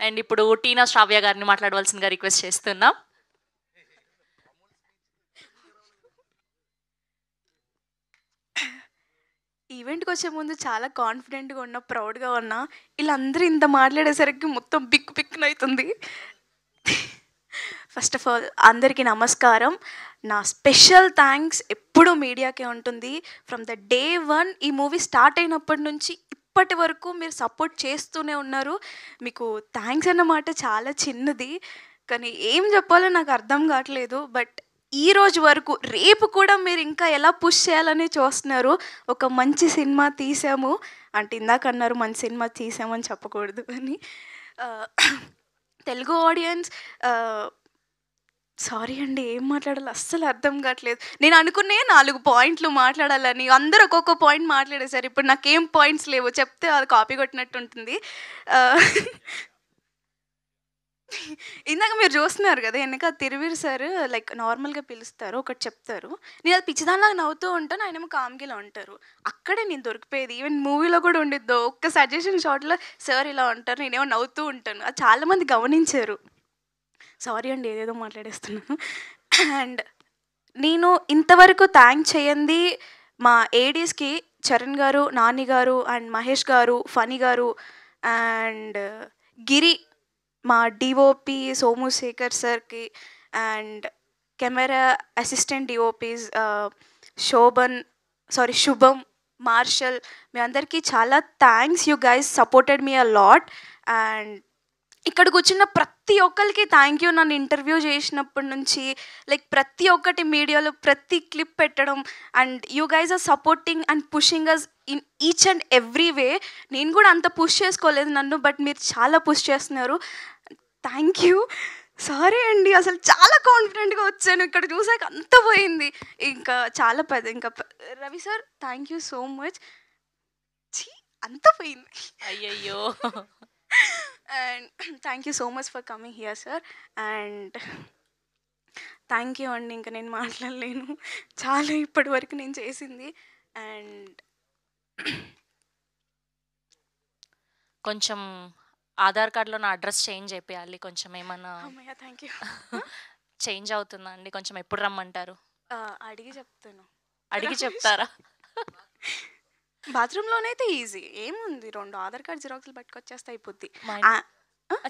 And ఇప్పుడు టీనా శ్రావ్య గారిని మాట్లాడవలసిందిగా రిక్వెస్ట్ చేస్తున్నాం. ఈవెంట్కి వచ్చే ముందు చాలా కాన్ఫిడెంట్గా ఉన్నా, ప్రౌడ్గా ఉన్నా. వీళ్ళందరూ ఇంత మాట్లాడేసరికి మొత్తం బిక్కునవుతుంది. ఫస్ట్ ఆఫ్ ఆల్ అందరికీ నమస్కారం. నా స్పెషల్ థ్యాంక్స్ ఎప్పుడూ మీడియాకే ఉంటుంది. ఫ్రమ్ ద డే 1 ఈ మూవీ స్టార్ట్ అయినప్పటి నుంచి ఇప్పటి వరకు మీరు సపోర్ట్ చేస్తూనే ఉన్నారు. మీకు థ్యాంక్స్ అన్నమాట చాలా చిన్నది, కానీ ఏం చెప్పాలో నాకు అర్థం కావట్లేదు. బట్ ఈ రోజు వరకు రేపు కూడా మీరు ఇంకా ఎలా పుష్ చేయాలని చూస్తున్నారు. ఒక మంచి సినిమా తీసాము అంటే ఇందాక అన్నారు మంచి సినిమా తీసామని చెప్పకూడదు అని. తెలుగు ఆడియన్స్ సారీ అండి, ఏం మాట్లాడాలో అస్సలు అర్థం కావట్లేదు. నేను అనుకునే 4 పాయింట్లు మాట్లాడాలని, అందరూ ఒక్కొక్క పాయింట్ మాట్లాడేశారు. ఇప్పుడు నాకేం పాయింట్స్ లేవు, చెప్తే అది కాపీ కొట్టినట్టు ఉంటుంది. ఇందాక మీరు చూస్తున్నారు కదా వెనక తిరువీర్ సార్ లైక్ నార్మల్గా పిలుస్తారు, ఒకటి చెప్తారు, నేను అది పిచ్చిదానిలాగా నవ్వుతూ ఉంటాను, ఆయనేమో కామ్గిలా ఉంటారు. అక్కడే నేను దొరికిపోయేది. ఈవెన్ మూవీలో కూడా ఉండిద్దో ఒక్క సజెషన్ షాట్లో సార్ ఇలా ఉంటారు, నేనేమో నవ్వుతూ ఉంటాను. అది చాలామంది గమనించారు. సారీ అండి, ఏదేదో మాట్లాడేస్తున్నాను. అండ్ నేను ఇంతవరకు థ్యాంక్ చేయండి మా ఏడీస్కి చరణ్ గారు, నాని గారు అండ్ మహేష్ గారు, ఫనీ గారు అండ్ గిరి, మా డిఓపి సోము శేఖర్ సార్కి అండ్ కెమెరా అసిస్టెంట్ డిఓపీస్ శుభం, మార్షల్, మీ అందరికీ చాలా thanks. You guys supported me a lot. And ఇక్కడికి వచ్చిన ప్రతి ఒక్కరికి థ్యాంక్ యూ. నన్ను ఇంటర్వ్యూ చేసినప్పటి నుంచి లైక్ ప్రతి ఒక్కటి మీడియాలో ప్రతి క్లిప్ పెట్టడం and you guys are supporting and pushing us in each and every way. నేను కూడా అంత పుష్ చేసుకోలేదు నన్ను, బట్ మీరు చాలా పుష్ చేస్తున్నారు. Thank you. సారీ అండి, అసలు చాలా కాన్ఫిడెంట్గా వచ్చాను, ఇక్కడ చూసాక అంత పోయింది. ఇంకా చాలా ఇంకా Ravi sir thank you so much. అంత పోయింది, అయ్యయ్యో. And thank you so much for coming here sir. And thank you అండి, ఇంకా నేను మాట్లాడలేను, చాలా ఇప్పటి వరకు నేను చేసింది. అండ్ కొంచెం ఆధార్ కార్డులో నా అడ్రస్ చేంజ్ అయిపోయాలి, కొంచెం ఏమన్నా థ్యాంక్ యూ చేంజ్ అవుతుందా అండి? కొంచెం ఎప్పుడు రమ్మంటారు? అడిగి చెప్తాను. అడిగి చెప్తారా? బాత్రూంలోనైతే ఈజీ, ఏముంది, 2 ఆధార్ కార్డ్ జిరాక్స్లు పట్టుకొచ్చేస్తే అయిపోద్ది.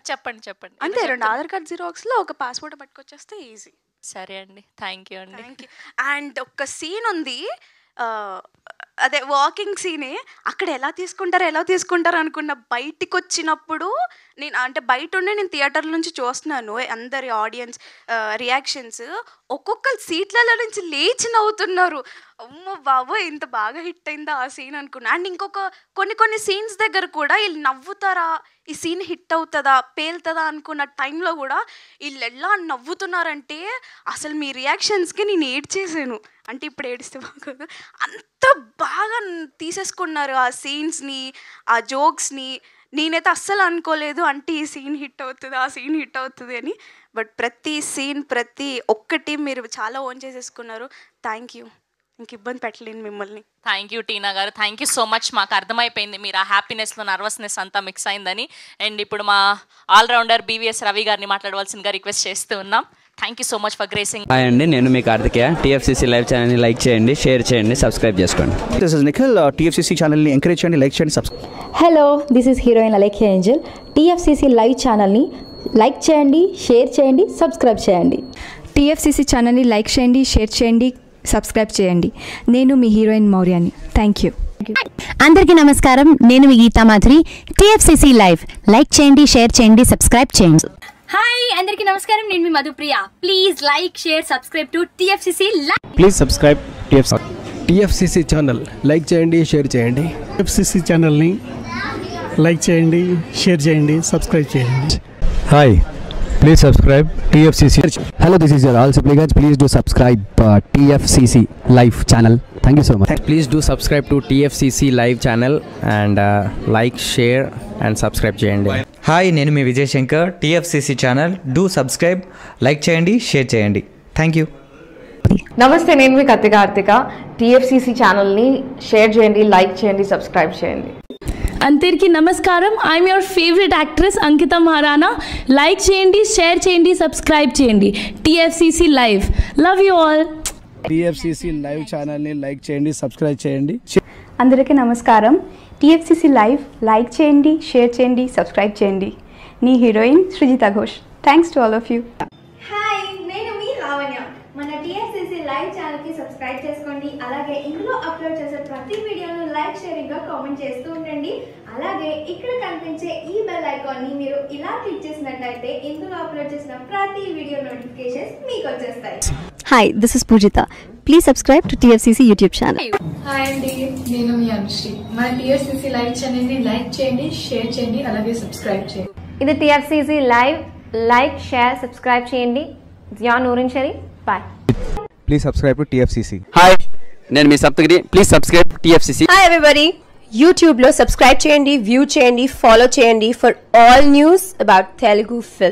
చెప్పండి అంతే, 2 ఆధార్ కార్డ్ జిరాక్స్లో ఒక పాస్పోర్ట్ పట్టుకొచ్చేస్తే ఈజీ. సరే అండి, థ్యాంక్ యూ అండి. Thank you. అండ్ ఒక సీన్ ఉంది, అదే వాకింగ్ సీనే, అక్కడ ఎలా తీసుకుంటారు అనుకున్న. బయటికి వచ్చినప్పుడు నేను అంటే బయట ఉండి నేను థియేటర్ నుంచి చూస్తున్నాను అందరి ఆడియన్స్ రియాక్షన్స్, ఒక్కొక్కరు సీట్లలో నుంచి లేచి నవ్వుతున్నారు. అమ్మో బాబోయ్, ఇంత బాగా హిట్ అయిందా ఆ సీన్ అనుకున్నా. అండ్ ఇంకొక కొన్ని సీన్స్ దగ్గర కూడా వీళ్ళు నవ్వుతారా, ఈ సీన్ హిట్ అవుతుందా పేలుతుందా అనుకున్న టైంలో కూడా వీళ్ళు ఎలా నవ్వుతున్నారంటే అసలు మీ రియాక్షన్స్కి నేను ఏడ్చేసాను. అంటే ఇప్పుడు ఏడిస్తే బాగోదు, అంత బాగా తీసేసుకున్నారు ఆ సీన్స్ని, ఆ జోక్స్ని. నేనైతే అస్సలు అనుకోలేదు అంటే ఈ సీన్ హిట్ అవుతుంది, ఆ సీన్ హిట్ అవుతుంది అని. బట్ ప్రతి సీన్ ప్రతి ఒక్కటి మీరు చాలా ఓన్ చేసేసుకున్నారు. Thank you. ఇంక ఇబ్బంది పెట్టలేను మిమ్మల్ని. థ్యాంక్ యూ టీనా గారు, థ్యాంక్ యూ సో మచ్. మాకు అర్థమైపోయింది మీరు ఆ హ్యాపీనెస్లో నర్వస్నెస్ అంతా మిక్స్ అయిందని. అండ్ ఇప్పుడు మా ఆల్రౌండర్ బీవీఎస్ రవి గారిని మాట్లాడవలసిందిగా రిక్వెస్ట్ చేస్తూ ఉన్నాం. Thank you so much for gracing. Hi అండి, నేను మీ కార్తికేయ. టీఎఫ్సీసీ లైవ్ ఛానల్ని లైక్ చేయండి, షేర్ చేయండి, సబ్స్క్రైబ్ చేసుకోండి. This is Nikhil. టీఎఫ్సీసీ ఛానల్ని ఎంకరేజ్ చేయండి, లైక్ చేయండి, subscribe. Hello, this is heroine Alekhya Angel. TFCC live ఛానల్ని లైక్ చేయండి, షేర్ చేయండి, సబ్స్క్రైబ్ చేయండి. టీఎఫ్సీసీ ఛానల్ని లైక్ చేయండి, షేర్ చేయండి, సబ్స్క్రైబ్ చేయండి. నేను మీ హీరోయిన్ మౌర్యాని. Thank you. అందరికీ నమస్కారం, నేను మీ Gita Madhuri. TFCC live like చేయండి, షేర్ చేయండి, సబ్స్క్రైబ్ చేయండి. హాయ్ అందరికీ నమస్కారం, నేను మీ Madhupriya. Please like share subscribe to TFCC live. Please subscribe TFCC channel. Like చేయండి, షేర్ చేయండి. టీఎఫ్సీసీ ఛానల్ని లైక్ చేయండి, షేర్ చేయండి, సబ్స్క్రైబ్ చేయండి. Hi, please subscribe TFCC. Hello, this is your all supplicants. Please do subscribe TFCC live channel. Thank you so much. Please do subscribe to TFCC live channel and like, share and subscribe చేయండి. Hi, నేను మీ Vijay Shankar. TFCC channel do subscribe, like చేయండి, share చేయండి. Thank you. నమస్తే, నేను మీ Kathi Karthika. TFCC ఛానల్ని share చేయండి, లైక్ చేయండి, సబ్స్క్రైబ్ చేయండి. అందరికీ నమస్కారం. I'm your favourite actress Ankita Maharana. Like చేయండి, షేర్ చేయండి, సబ్స్క్రైబ్ చేయండి. TFCC live. Love you all. TFCC live ఛానల్ని లైక్ చేయండి, సబ్స్క్రైబ్ చేయండి. అందరికీ నమస్కారం. టీఎఫ్సిసి లైవ్ లైక్ చేయండి, షేర్ చేయండి, సబ్స్క్రైబ్ చేయండి. నీ heroine Srujitha Ghosh. Thanks to all of you. Hi, నేను మీ లావణ్య. మన టీఎఫ్సిసి లైవ్ ఛానల్కి సబ్స్క్రైబ్ చేసుకోండి. అలాగే ఇందులో అప్లోడ్ చేసే ప్రతి వీడియోను లైక్, షేరింగ్గా కామెంట్ చేస్తూ ఉండండి. అలాగే ఇక్కడ కనిపించే ఈ బెల్ ఐకాన్ని మీరు ఇలా క్లిక్ చేసినట్లయితే ఇందులో అప్లోడ్ చేసిన ప్రతి వీడియో నోటిఫికేషన్స్ మీకు వచ్చేస్తాయి. Hi, this is Poojitha. Please subscribe to TFCC YouTube channel. Hi అండి, నేను మీ అనుశ్రీ. మన టీఎఫ్సిసి లైవ్ ఛానల్ని లైక్ చేయండి, షేర్ చేయండి, అలాగే సబ్స్క్రైబ్ చేయండి. ఇది TFCC live. Like, share, subscribe చేయండి. Zia Noorin Shari. Bye. Please subscribe to TFCC. Hi, నేను మీ Saptagiri. Please subscribe TFCC. Hi everybody, యూట్యూబ్లో సబ్స్క్రైబ్ చేయండి, వ్యూ చేయండి, ఫాలో చేయండి for all news about Telugu film.